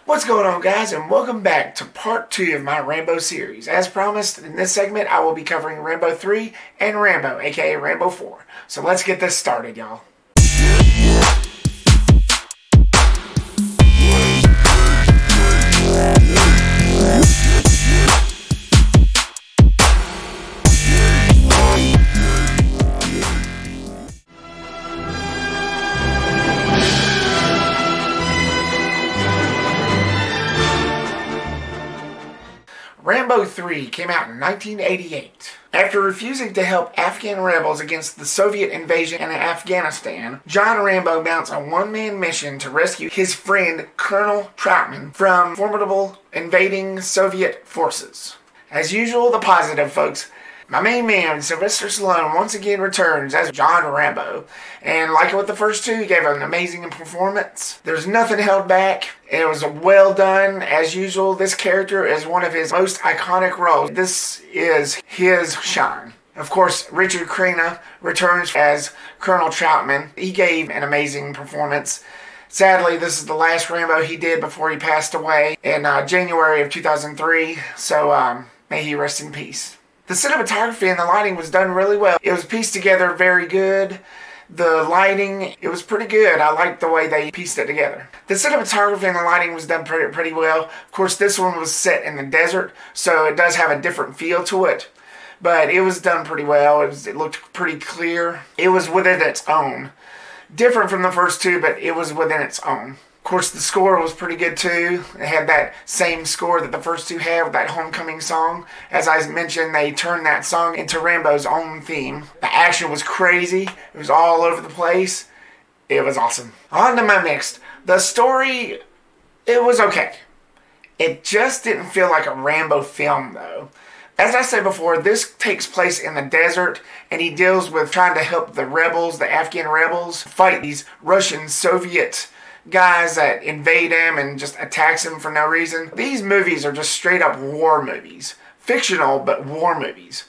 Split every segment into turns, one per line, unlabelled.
What's going on, guys, and welcome back to part 2 of my Rambo series. As promised, in this segment I will be covering Rambo 3 and Rambo, aka Rambo 4. So let's get this started, y'all. Rambo 3 came out in 1988. After refusing to help Afghan rebels against the Soviet invasion in Afghanistan, John Rambo mounts a one-man mission to rescue his friend Colonel Trautman from formidable invading Soviet forces. As usual, the positive, folks. My main man, Sylvester Stallone, once again returns as John Rambo. And like with the first two, he gave an amazing performance. There's nothing held back. It was well done. As usual, this character is one of his most iconic roles. This is his shine. Of course, Richard Crenna returns as Colonel Trautman. He gave an amazing performance. Sadly, this is the last Rambo he did before he passed away in January of 2003. So may he rest in peace. The cinematography and the lighting was done really well. It was pieced together very good. The lighting, it was pretty good. I liked the way they pieced it together. The cinematography and the lighting was done pretty well. Of course, this one was set in the desert, so it does have a different feel to it. But it was done pretty well. It looked pretty clear. It was within its own. Different from the first two, but it was within its own. Of course, the score was pretty good too. It had that same score that the first two had with that homecoming song. As I mentioned, they turned that song into Rambo's own theme. The action was crazy. It was all over the place. It was awesome. On to my next. The story, it was okay. It just didn't feel like a Rambo film though. As I said before, this takes place in the desert, and he deals with trying to help the rebels, the Afghan rebels, fight these Russian Soviet guys that invade him and just attacks him for no reason. These movies are just straight up war movies. Fictional, but war movies.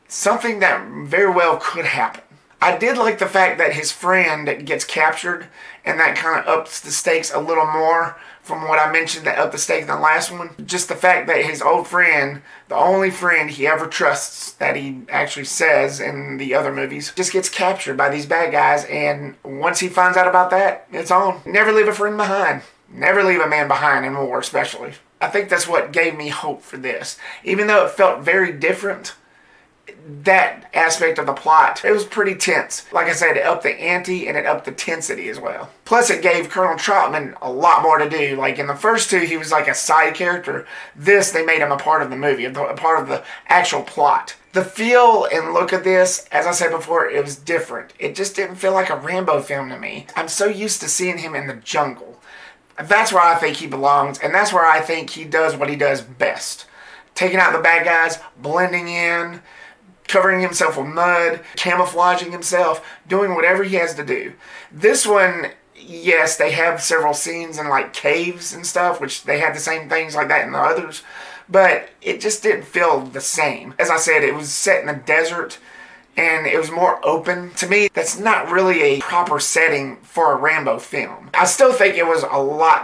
Something that very well could happen. I did like the fact that his friend gets captured, and that kind of ups the stakes a little more from what I mentioned that upped the stakes in the last one. Just the fact that his old friend, the only friend he ever trusts that he actually says in the other movies, just gets captured by these bad guys, and once he finds out about that, it's on. Never leave a friend behind. Never leave a man behind in war, especially. I think that's what gave me hope for this. Even though it felt very different, that aspect of the plot, it was pretty tense. Like I said, it upped the ante and it upped the tensity as well. Plus, it gave Colonel Trautman a lot more to do. Like in the first two, he was like a side character. This, they made him a part of the movie, a part of the actual plot. The feel and look of this, as I said before, it was different. It just didn't feel like a Rambo film to me. I'm so used to seeing him in the jungle. That's where I think he belongs, and that's where I think he does what he does best. Taking out the bad guys, blending in, covering himself with mud, camouflaging himself, doing whatever he has to do. This one, yes, they have several scenes in like caves and stuff, which they had the same things like that in the others, but it just didn't feel the same. As I said, it was set in the desert, and it was more open. To me, that's not really a proper setting for a Rambo film. I still think it was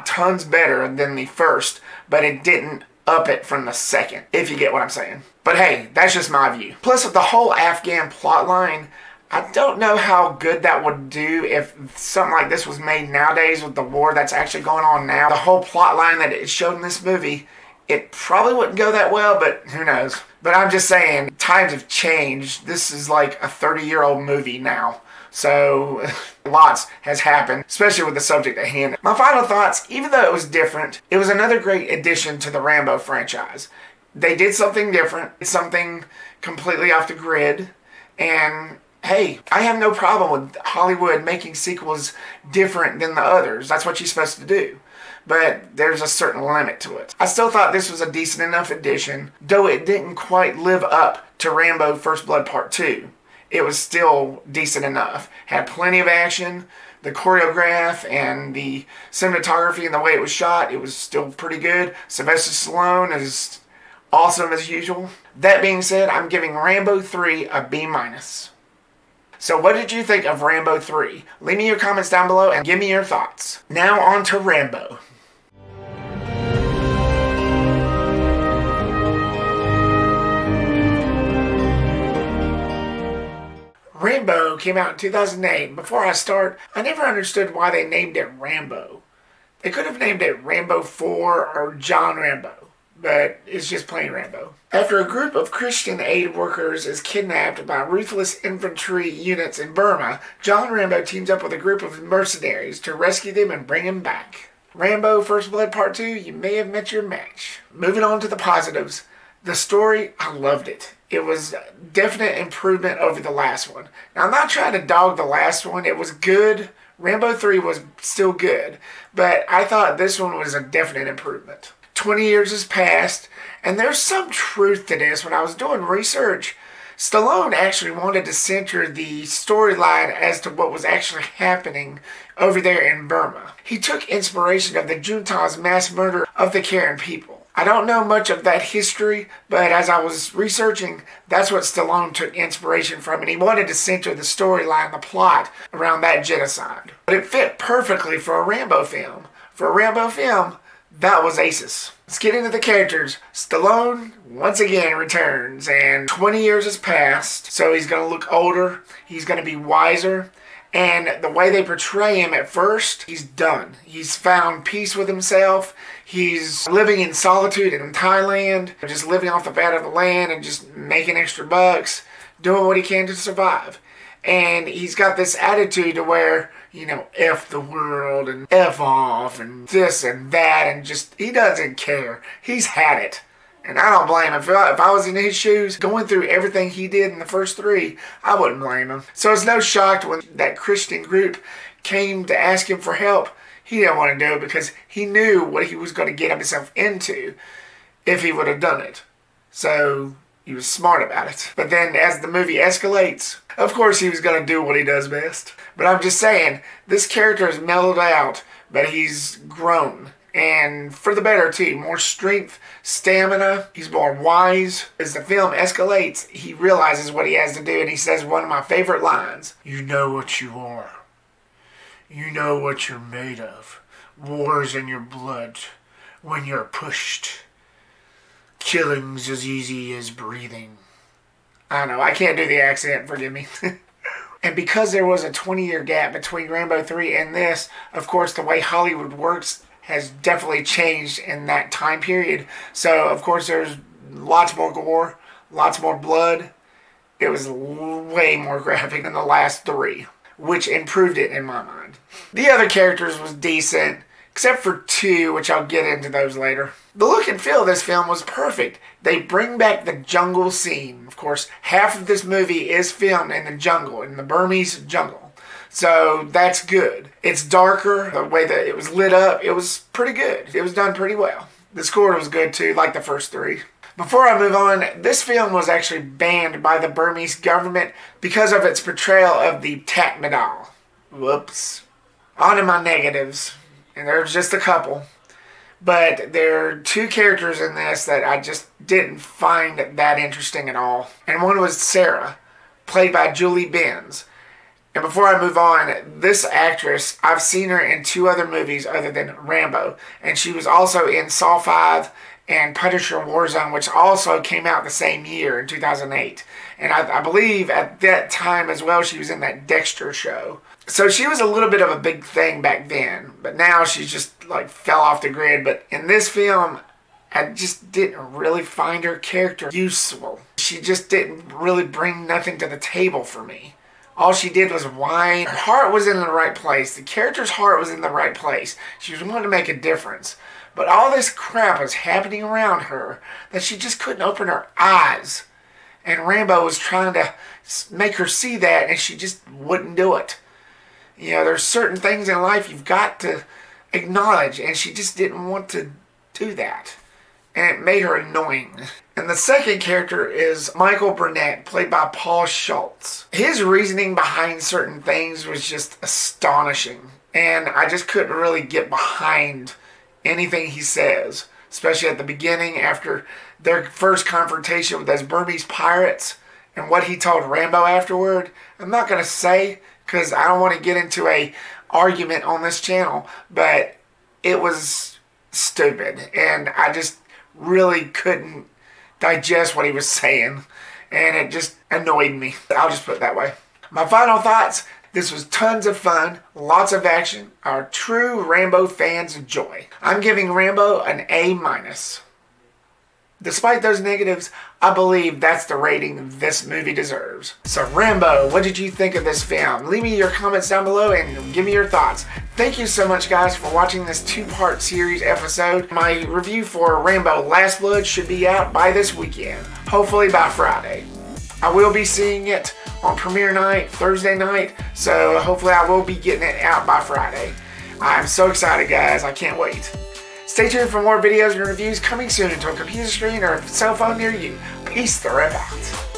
tons better than the first, but it didn't up it from the second, if you get what I'm saying. But hey, that's just my view. Plus, with the whole Afghan plotline, I don't know how good that would do if something like this was made nowadays with the war that's actually going on now. The whole plotline that it showed in this movie, it probably wouldn't go that well, but who knows. But I'm just saying, times have changed. This is like a 30-year-old movie now. So, lots has happened, especially with the subject at hand. My final thoughts, even though it was different, it was another great addition to the Rambo franchise. They did something different, something completely off the grid, and hey, I have no problem with Hollywood making sequels different than the others. That's what you're supposed to do. But there's a certain limit to it. I still thought this was a decent enough addition, though it didn't quite live up to Rambo First Blood Part 2. It was still decent enough. Had plenty of action. The choreograph and the cinematography and the way it was shot, it was still pretty good. Sylvester Stallone is awesome as usual. That being said, I'm giving Rambo 3 a B-. So what did you think of Rambo 3? Leave me your comments down below and give me your thoughts. Now on to Rambo. came out in 2008. Before I start, I never understood why they named it Rambo. They could have named it Rambo 4 or John Rambo, but it's just plain Rambo. After a group of Christian aid workers is kidnapped by ruthless infantry units in Burma, John Rambo teams up with a group of mercenaries to rescue them and bring them back. Rambo First Blood Part 2, you may have met your match. Moving on to the positives. The story, I loved it. It was a definite improvement over the last one. Now, I'm not trying to dog the last one. It was good. Rambo 3 was still good. But I thought this one was a definite improvement. 20 years has passed, and there's some truth to this. When I was doing research, Stallone actually wanted to center the storyline as to what was actually happening over there in Burma. He took inspiration of the junta's mass murder of the Karen people. I don't know much of that history, but as I was researching, that's what Stallone took inspiration from, and he wanted to center the storyline, the plot, around that genocide. But it fit perfectly for a Rambo film. For a Rambo film, that was aces. Let's get into the characters. Stallone, once again, returns, and 20 years has passed, so he's going to look older, he's going to be wiser, and the way they portray him at first, he's done. He's found peace with himself. He's living in solitude in Thailand, just living off the fat of the land and just making extra bucks, doing what he can to survive. And he's got this attitude to where, F the world and F off and this and that, and just, he doesn't care. He's had it. And I don't blame him. If I was in his shoes, going through everything he did in the first 3, I wouldn't blame him. So it's no shock when that Christian group came to ask him for help. He didn't want to do it because he knew what he was going to get himself into if he would have done it. So he was smart about it. But then as the movie escalates, of course he was going to do what he does best. But I'm just saying, this character is mellowed out, but he's grown. And for the better too. More strength, stamina. He's more wise. As the film escalates, he realizes what he has to do, and he says one of my favorite lines. You know what you are. You know what you're made of. War's in your blood. When you're pushed. Killing's as easy as breathing. I don't know, I can't do the accent, forgive me. And because there was a 20-year gap between Rambo 3 and this, of course the way Hollywood works has definitely changed in that time period. So, of course, there's lots more gore, lots more blood. It was way more graphic than the last 3, which improved it in my mind. The other characters was decent, except for 2, which I'll get into those later. The look and feel of this film was perfect. They bring back the jungle scene. Of course, half of this movie is filmed in the jungle, in the Burmese jungle. So that's good. It's darker. The way that it was lit up, it was pretty good. It was done pretty well. The score was good too, like the first 3. Before I move on, this film was actually banned by the Burmese government because of its portrayal of the Tatmadaw. Whoops. On to my negatives. And there's just a couple. But there are 2 characters in this that I just didn't find that interesting at all. And one was Sarah, played by Julie Benz. And before I move on, this actress, I've seen her in 2 other movies other than Rambo. And she was also in Saw 5 and Punisher Warzone, which also came out the same year in 2008. And I believe at that time as well, she was in that Dexter show. So she was a little bit of a big thing back then. But now she's just fell off the grid. But in this film, I just didn't really find her character useful. She just didn't really bring nothing to the table for me. All she did was whine. Her heart was in the right place. The character's heart was in the right place. She was wanting to make a difference. But all this crap was happening around her that she just couldn't open her eyes. And Rambo was trying to make her see that, and she just wouldn't do it. There's certain things in life you've got to acknowledge, and she just didn't want to do that. And it made her annoying. And the second character is Michael Burnett, played by Paul Schulze. His reasoning behind certain things was just astonishing. And I just couldn't really get behind anything he says. Especially at the beginning, after their first confrontation with those Burmese pirates. And what he told Rambo afterward. I'm not going to say, because I don't want to get into a argument on this channel. But it was stupid. And I just really couldn't digest what he was saying, and it just annoyed me. I'll just put it that way. My final thoughts, this was tons of fun, lots of action, our true Rambo fans' joy. I'm giving Rambo an A-. Despite those negatives, I believe that's the rating this movie deserves. So Rambo, what did you think of this film? Leave me your comments down below and give me your thoughts. Thank you so much guys for watching this 2-part series episode. My review for Rambo Last Blood should be out by this weekend, hopefully by Friday. I will be seeing it on premiere night, Thursday night, so hopefully I will be getting it out by Friday. I'm so excited guys, I can't wait. Stay tuned for more videos and reviews coming soon to a computer screen or cell phone near you. Peace the rip out.